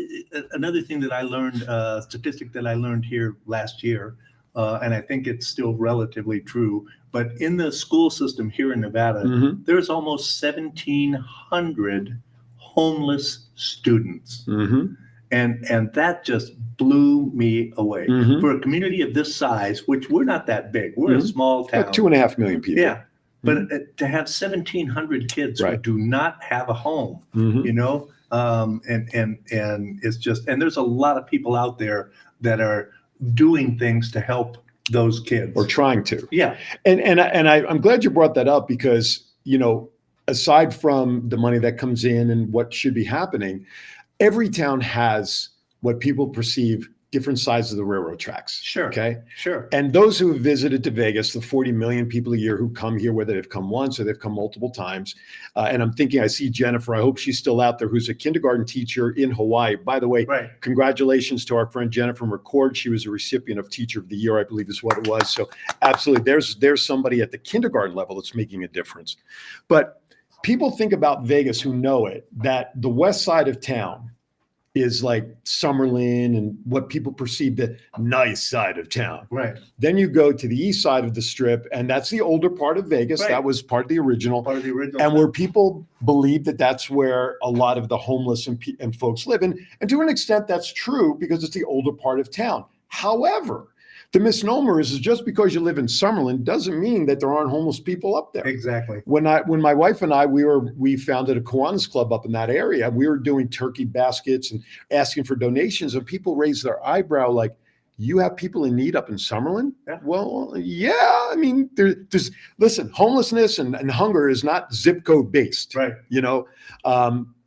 another thing that I learned, statistic that I learned here last year, and I think it's still relatively true, but in the school system here in Nevada, there's almost 1,700 homeless students. And that just blew me away. For a community of this size, which we're not that big, we're a small town. Like 2.5 million people. Yeah. But to have 1,700 kids who do not have a home, and it's just, and there's a lot of people out there that are doing things to help those kids. Or trying to. Yeah. And I'm glad you brought that up because, aside from the money that comes in and what should be happening, every town has what people perceive different sides of the railroad tracks. Sure. Okay. Sure. And those who have visited to Vegas, the 40 million people a year who come here, whether they've come once or they've come multiple times. And I'm thinking, I see Jennifer, I hope she's still out there, who's a kindergarten teacher in Hawaii. By the way, congratulations to our friend Jennifer McCord. She was a recipient of Teacher of the Year, I believe is what it was. So absolutely, there's somebody at the kindergarten level that's making a difference. But people think about Vegas who know it, that the west side of town is like Summerlin and what people perceive the nice side of town. Right. Then you go to the east side of the strip, and that's the older part of Vegas. Right. That was part of the original. Part of the original. And where people believe that that's where a lot of the homeless and folks live. And to an extent, that's true because it's the older part of town. However, the misnomer is just because you live in Summerlin doesn't mean that there aren't homeless people up there. Exactly. When my wife and I, we founded a Kiwanis Club up in that area. We were doing turkey baskets and asking for donations, and people raised their eyebrow like, you have people in need up in Summerlin? Yeah. Well, yeah. I mean, there's listen, homelessness and hunger is not zip code based. Right.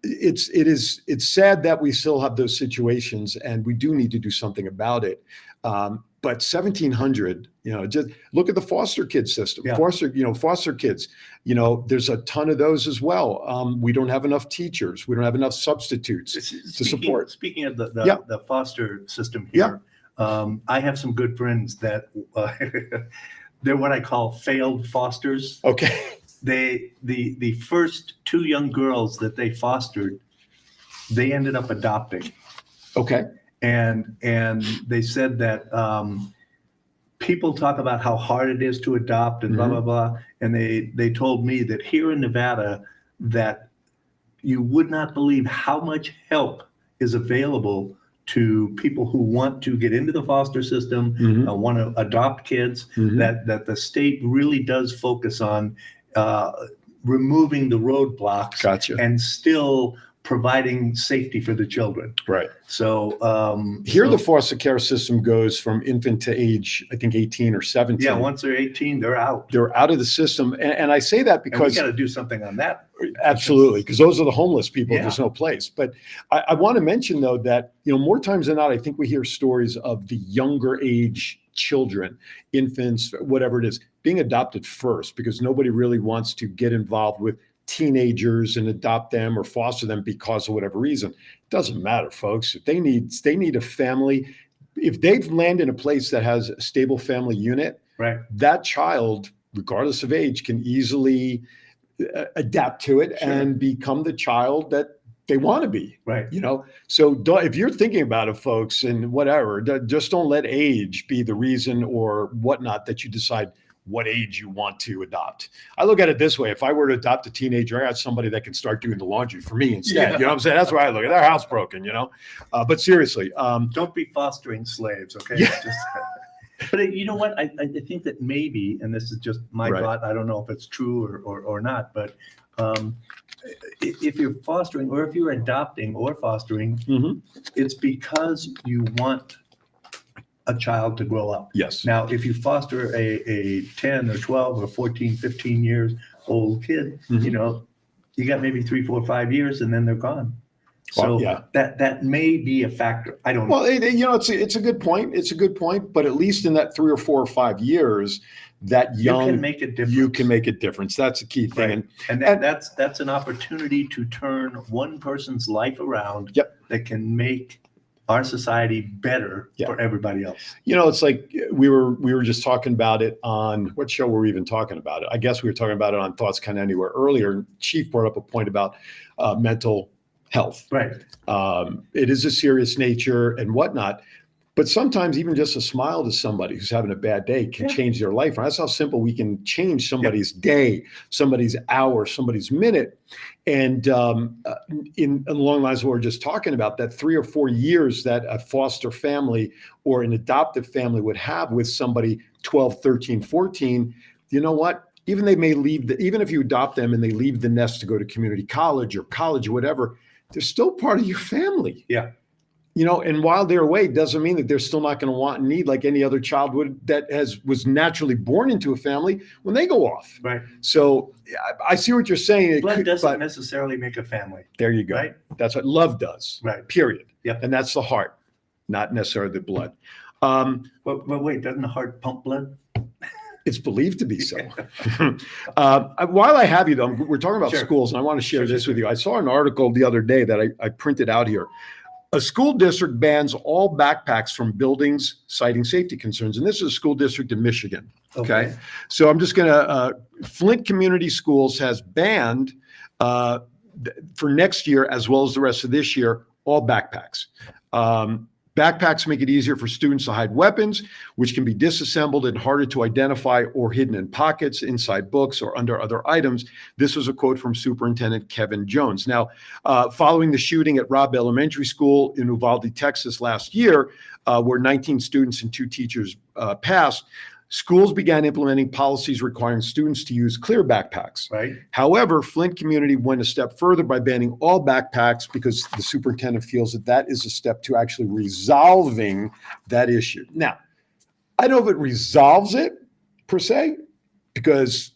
It's sad that we still have those situations, and we do need to do something about it. But 1,700, just look at the foster kid system. Yeah. Foster kids, there's a ton of those as well. We don't have enough teachers. We don't have enough substitutes to support. Speaking of the foster system here, I have some good friends that they're what I call failed fosters. Okay. The first two young girls that they fostered, they ended up adopting. Okay. And they said that people talk about how hard it is to adopt and blah, blah, blah. And they told me that here in Nevada, that you would not believe how much help is available to people who want to get into the foster system, want to adopt kids, that the state really does focus on removing the roadblocks and still providing safety for the children. Right. So here the foster care system goes from infant to age, I think 18 or 17. Yeah, once they're 18, they're out. They're out of the system. And I say that because we got to do something on that. Absolutely, because those are the homeless people. Yeah. There's no place. But I want to mention, though, that more times than not, I think we hear stories of the younger age children, infants, whatever it is, being adopted first because nobody really wants to get involved with teenagers and adopt them or foster them because of whatever reason. It doesn't matter, folks. If they need a family, if they've landed in a place that has a stable family unit, right, that child, regardless of age, can easily adapt to it and become the child that they want to be. Right. So if you're thinking about it, folks, and whatever, just don't let age be the reason or whatnot that you decide what age you want to adopt. I look at it this way. If I were to adopt a teenager, I got somebody that can start doing the laundry for me instead. Yeah. You know what I'm saying? That's why I look at their house broken, but seriously. Don't be fostering slaves, okay? Yeah. But you know what? I think that maybe, and this is just my thought, I don't know if it's true or not, but if you're fostering or if you're adopting or fostering, it's because you want a child to grow up. Yes. Now, if you foster a 10 or 12 or 14, 15 years old kid, you got maybe 3, 4, 5 years and then they're gone. So that may be a factor. I don't know. Well, it's a good point. It's a good point. But at least in that 3 or 4 or 5 years, that young, you can make a difference. You can make a difference. That's the key thing. Right. And that's an opportunity to turn one person's life around. That can make our society better for everybody else. It's like we were just talking about it on what show were we even talking about it? I guess we were talking about it on Thoughts Kind of Anywhere earlier. Chief brought up a point about mental health. Right. It is a serious nature and whatnot, but sometimes even just a smile to somebody who's having a bad day can change their life. And that's how simple we can change somebody's day, somebody's hour, somebody's minute. And along the lines of what we're just talking about, that 3 or 4 years that a foster family or an adoptive family would have with somebody 12, 13, 14, you know what? Even they may leave, even if you adopt them and they leave the nest to go to community college or whatever, they're still part of your family. Yeah. And while they're away, doesn't mean that they're still not going to want and need like any other child would that was naturally born into a family when they go off. Right. So I see what you're saying. Blood doesn't necessarily make a family. There you go. Right. That's what love does. Right. Period. Yep. And that's the heart, not necessarily the blood. But wait, doesn't the heart pump blood? It's believed to be so. While I have you, though, we're talking about schools, and I want to share this with you. I saw an article the other day that I printed out here. A school district bans all backpacks from buildings citing safety concerns. And this is a school district in Michigan. Okay. So I'm just going to, Flint Community Schools has banned for next year, as well as the rest of this year, all backpacks. Backpacks make it easier for students to hide weapons, which can be disassembled and harder to identify or hidden in pockets, inside books, or under other items. This was a quote from Superintendent Kevin Jones. Now, following the shooting at Robb Elementary School in Uvalde, Texas last year, where 19 students and 2 teachers passed, schools began implementing policies requiring students to use clear backpacks. Right. However, Flint community went a step further by banning all backpacks because the superintendent feels that is a step to actually resolving that issue. Now, I don't know if it resolves it per se, because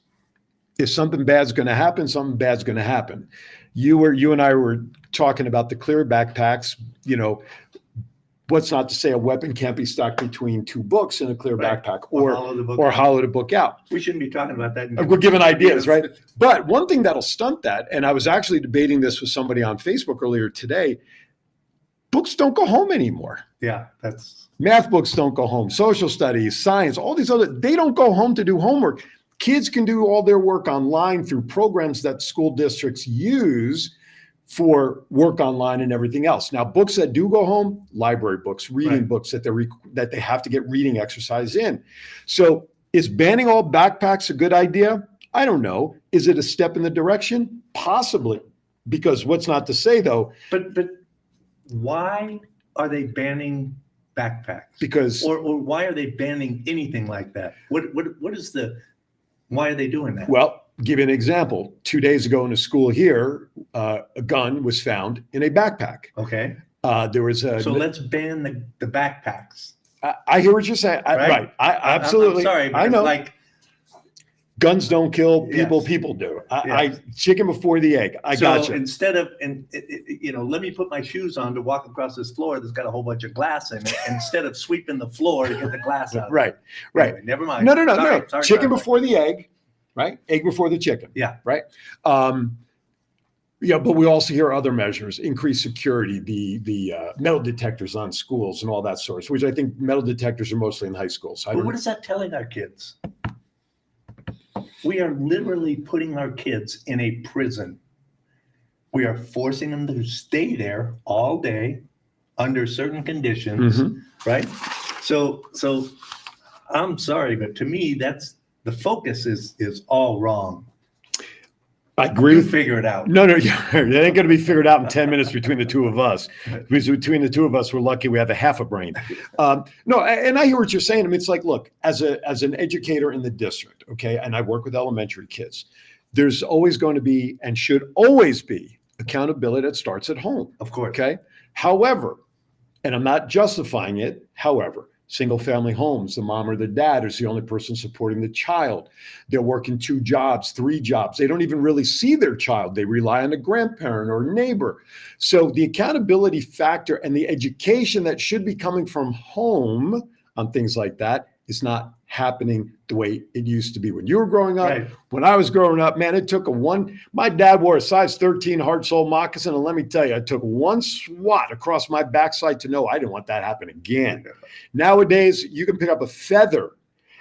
if something bad's going to happen, something bad's going to happen. You and I were talking about the clear backpacks, what's not to say a weapon can't be stuck between 2 books in a clear backpack or hollow the book out. We shouldn't be talking about that. We're giving ideas, right? But one thing that'll stunt that, and I was actually debating this with somebody on Facebook earlier today, books don't go home anymore. Yeah, math books don't go home, social studies, science, all these they don't go home to do homework. Kids can do all their work online through programs that school districts use for work online and everything else. Now, books that do go home, library books, reading books that they have to get reading exercise in. So is banning all backpacks a good idea? I don't know. Is it a step in the direction? Possibly. Because what's not to say, though. But why are they banning backpacks? Because or why are they banning anything like that? What is why are they doing that? Well, give you an example. 2 days ago in a school here, a gun was found in a backpack. Okay. There was a. So let's ban the backpacks. I hear what you're saying. Right. I absolutely. I'm sorry, but I know. Like, guns don't kill people. Yes. People do. Yes. I chicken before the egg. I got you. Instead of, let me put my shoes on to walk across this floor that's got a whole bunch of glass in it, instead of sweeping the floor to get the glass out. Right. Anyway, never mind. No. Sorry, Chicken before the egg, right? Egg before the chicken. Yeah. Right. But we also hear other measures: increased security, the metal detectors on schools, and all that sort. Which I think metal detectors are mostly in high schools. But what is that telling our kids? We are literally putting our kids in a prison. We are forcing them to stay there all day under certain conditions, right? So I'm sorry, but to me, that's the focus is all wrong. I agree. You figure it out. No, it ain't going to be figured out in 10 minutes between the two of us. Because between the two of us, we're lucky we have a half a brain. No, and I hear what you're saying. I mean, it's like, look, as an educator in the district, okay, and I work with elementary kids, there's always going to be and should always be accountability that starts at home. Of course. Okay. However, and I'm not justifying it, however, single family homes, the mom or the dad is the only person supporting the child. They're working 2 jobs, 3 jobs. They don't even really see their child. They rely on a grandparent or a neighbor. So the accountability factor and the education that should be coming from home on things like that is not happening the way it used to be when you were growing up. Right. When I was growing up, man, it took my dad wore a size 13 hard sole moccasin. And let me tell you, I took one swat across my backside to know I didn't want that to happen again. Nowadays, you can pick up a feather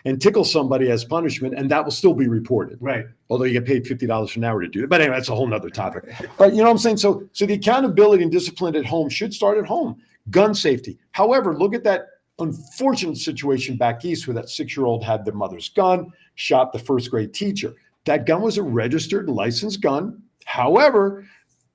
and tickle somebody as punishment, and that will still be reported. Right. Although you get paid $50 an hour to do it. But anyway, that's a whole nother topic. But you know what I'm saying? So the accountability and discipline at home should start at home. Gun safety. However, look at that unfortunate situation back east where that 6-year-old had their mother's gun, shot the first grade teacher. That gun was a registered licensed gun. However,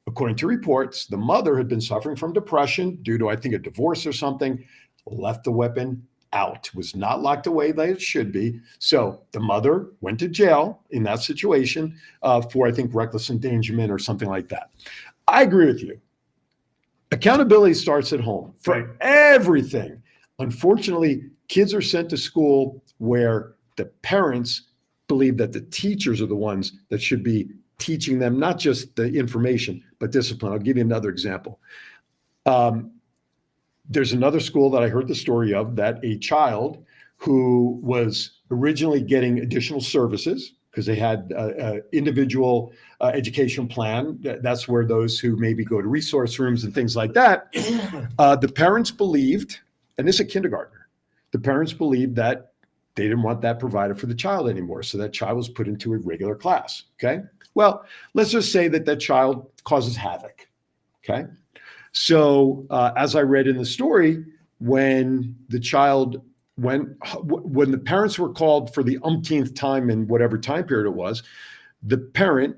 according to reports, the mother had been suffering from depression due to, I think, a divorce or something, left the weapon out, was not locked away like it should be. So the mother went to jail in that situation for, I think, reckless endangerment or something like that. I agree with you. Accountability starts at home for everything. Unfortunately, kids are sent to school where the parents believe that the teachers are the ones that should be teaching them, not just the information, but discipline. I'll give you another example. There's another school that I heard the story of that a child who was originally getting additional services because they had an individual education plan. That's where those who maybe go to resource rooms and things like that, the parents believed, and this is a kindergartner, the parents believed that they didn't want that provided for the child anymore. So that child was put into a regular class. Okay. Well, let's just say that child causes havoc. Okay. So as I read in the story, when the parents were called for the umpteenth time in whatever time period it was, the parent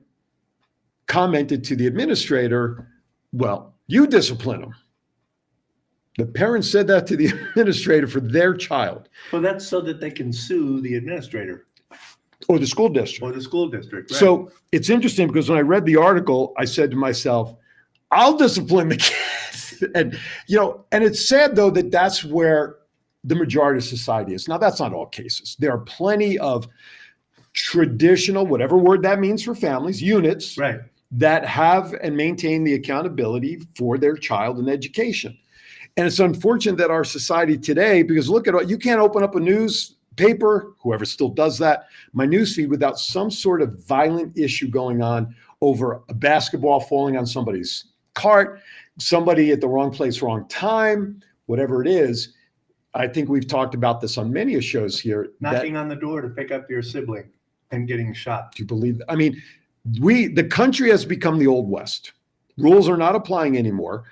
commented to the administrator, well, you discipline them. The parents said that to the administrator for their child. Well, that's so that they can sue the administrator. Or the school district. Or the school district, right. So it's interesting because when I read the article, I said to myself, I'll discipline the kids. And it's sad though that that's where the majority of society is. Now, that's not all cases. There are plenty of traditional, whatever word that means for families, units that have and maintain the accountability for their child and education. And it's unfortunate that our society today, because look at it, you can't open up a newspaper, whoever still does that, my newsfeed without some sort of violent issue going on over a basketball falling on somebody's cart, somebody at the wrong place, wrong time, whatever it is. I think we've talked about this on many shows here. Knocking on the door to pick up your sibling and getting shot. Do you believe? I mean, the country has become the Old West. Rules are not applying anymore.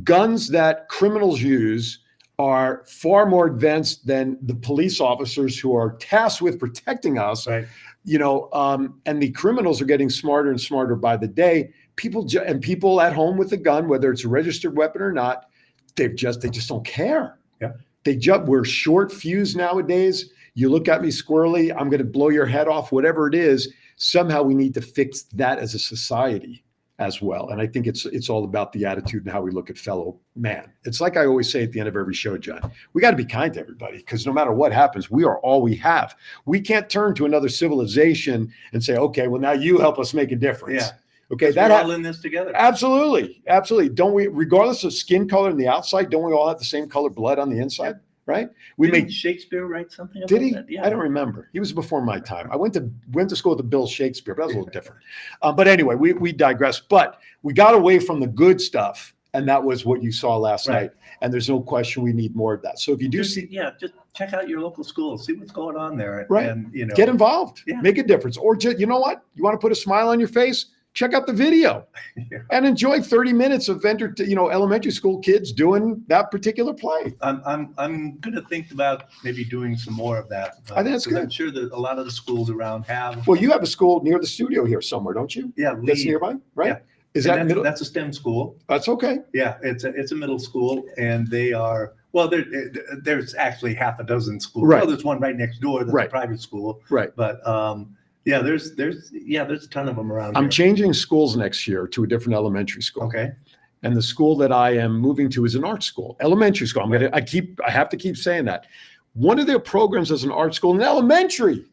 Guns that criminals use are far more advanced than the police officers who are tasked with protecting us. And the criminals are getting smarter and smarter by the day. People at home with a gun, whether it's a registered weapon or not, they just don't care. Yeah. We're short fused nowadays. You look at me squirrely, I'm going to blow your head off, whatever it is. Somehow we need to fix that as a society as well. And I think it's all about the attitude and how we look at fellow man. It's like I always say at the end of every show, John, we got to be kind to everybody, because no matter what happens, we are all we have. We can't turn to another civilization and say, okay, well, now you help us make a difference. Yeah. Okay. We're all in this together. Absolutely. Absolutely. Don't we, regardless of skin color on the outside, don't we all have the same color blood on the inside? Right? Didn't Shakespeare write something about Did he? that? Yeah. I don't remember. He was before my time. I went to school with the Bill Shakespeare, but that was a little different. But anyway, we digress. But we got away from the good stuff, and that was what you saw last night. And there's no question we need more of that. So if you do just check out your local school, see what's going on there, right, and get involved, Yeah. make a difference, or just, you know what, you want to put a smile on your face. Check out the video and enjoy 30 minutes of elementary school kids doing that particular play. I'm going to think about maybe doing some more of that. I think that's good. I'm sure that a lot of the schools around have. Well, you have a school near the studio here somewhere, don't you? Yeah, that's Lee. nearby, right? Yeah. Is And that middle? That's a STEM school. That's okay. Yeah, it's a middle school, and they are there's actually half a dozen schools. Right. Well, there's one right next door that's a private school. Right. But yeah, there's a ton of them around. I'm here. changing schools next year to a different elementary school. Okay. And the school that I am moving to is an art school, elementary school. I have to keep saying that. One of their programs as an art school in elementary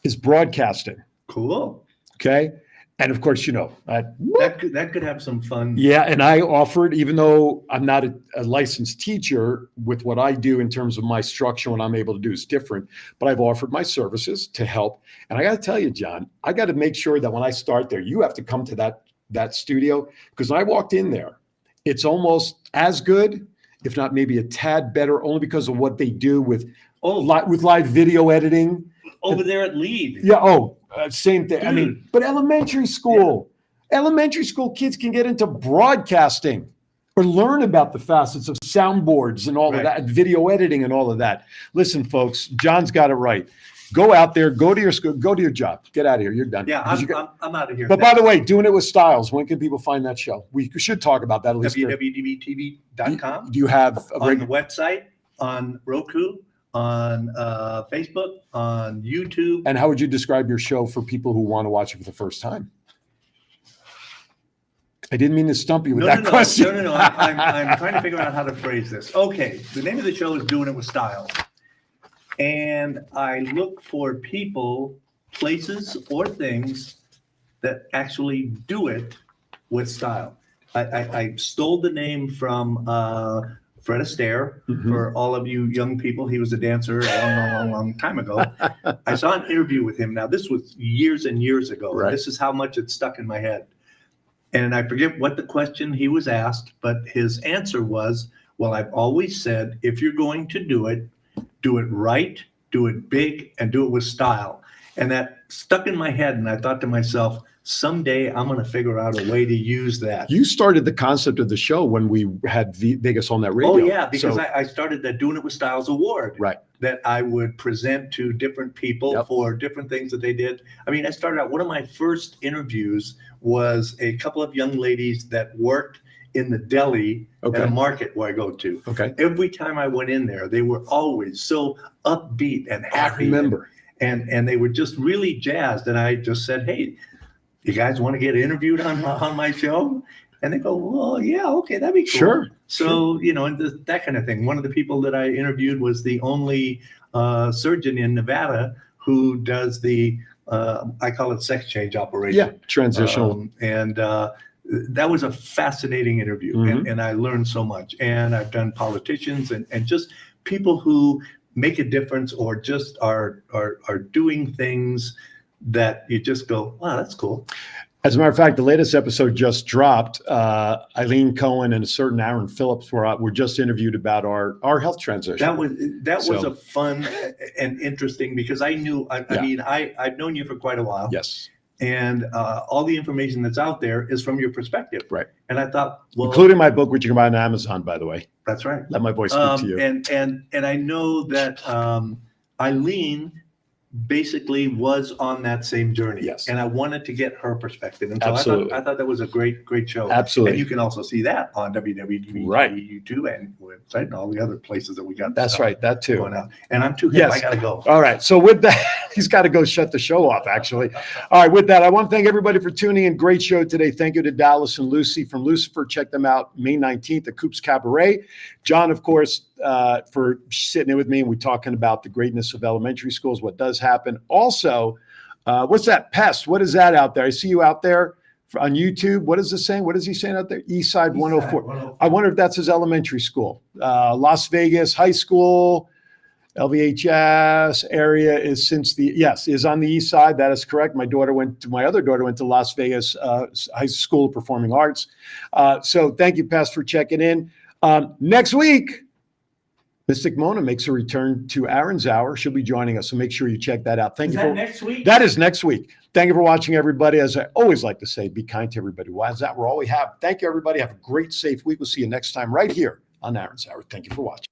is broadcasting. Cool. Okay. And of course, that could have some fun. Yeah. And I offered, even though I'm not a licensed teacher, with what I do in terms of my structure, what I'm able to do is different, but I've offered my services to help. And I got to tell you, John, I got to make sure that when I start there, you have to come to that studio, because when I walked in there, it's almost as good, if not maybe a tad better, only because of what they do with live video editing. Over there at Lead. Yeah. Same thing. Dude. I mean, but elementary school kids can get into broadcasting or learn about the facets of soundboards and all of that, and video editing and all of that. Listen, folks, John's got it right. Go out there, go to your school, go to your job. Get out of here. You're done. Yeah, I'm out of here. But by the way, Doing It with Styles, when can people find that show? We should talk about that at least. www.dbtv.com. Do you have on the website, on Roku, on Facebook, on YouTube? And how would you describe your show for people who want to watch it for the first time? I didn't mean to stump you with that question. No. I'm trying to figure out how to phrase this. Okay, the name of the show is Doing It with Style. And I look for people, places, or things that actually do it with style. I stole the name from Fred Astaire. For all of you young people, he was a dancer a long time ago. I saw an interview with him. Now, this was years and years ago. Right. This is how much it stuck in my head. And I forget what the question he was asked, but his answer was, well, I've always said, if you're going to do it right, do it big, and do it with style. And that stuck in my head. And I thought to myself, someday I'm going to figure out a way to use that. You started the concept of the show when we had Vegas on that radio. Oh, yeah, because I started the Doing It with Styles Award. Right. That I would present to different people for different things that they did. I mean, I started out, one of my first interviews was a couple of young ladies that worked in the deli at a market where I go to. Okay. Every time I went in there, they were always so upbeat and happy. I remember. And they were just really jazzed. And I just said, hey, you guys want to get interviewed on my show? And they go, well, yeah, okay, that'd be cool. Sure. So, and that kind of thing. One of the people that I interviewed was the only surgeon in Nevada who does the, I call it sex change operation. Yeah, transitional. That was a fascinating interview, and I learned so much. And I've done politicians and just people who make a difference or just are doing things that you just go, wow, that's cool. As a matter of fact, the latest episode just dropped. Eileen Cohen and a certain Aaron Phillips were just interviewed about our health transition. That was a fun and interesting, because I knew, I mean, I've known you for quite a while. Yes. And all the information that's out there is from your perspective. Right. And I thought, well, including my book, which you can buy on Amazon, by the way. That's right. Let my voice speak to you. And I know that Eileen basically was on that same journey. Yes. And I wanted to get her perspective. And so Absolutely. I thought that was a great show. Absolutely. And you can also see that on WWTV Right. YouTube and website and all the other places that we got. That's right. That too. Going out. And I'm too hip. Yes. I gotta go. All right. So with that, he's got to go shut the show off, actually. All right. With that, I want to thank everybody for tuning in. Great show today. Thank you to Dallas and Lucie from Lucifer. Check them out May 19th at Coop's Cabaret. John, of course, for sitting in with me, and we're talking about the greatness of elementary schools, what does happen. Also, what's that pest? What is that out there? I see you out there on YouTube. What is this saying? What is he saying out there? Eastside 104. I wonder if that's his elementary school. Las Vegas High School, LVHS area is is on the east side. That is correct. My other daughter went to Las Vegas High School of Performing Arts. So thank you, Pest, for checking in. Next week, Mystic Mona makes a return to Aaron's Hour. She'll be joining us, so make sure you check that out. Thank you for next week? That is next week. Thank you for watching, everybody. As I always like to say, be kind to everybody. Why is that? We're all we have. Thank you, everybody. Have a great, safe week. We'll see you next time right here on Aaron's Hour. Thank you for watching.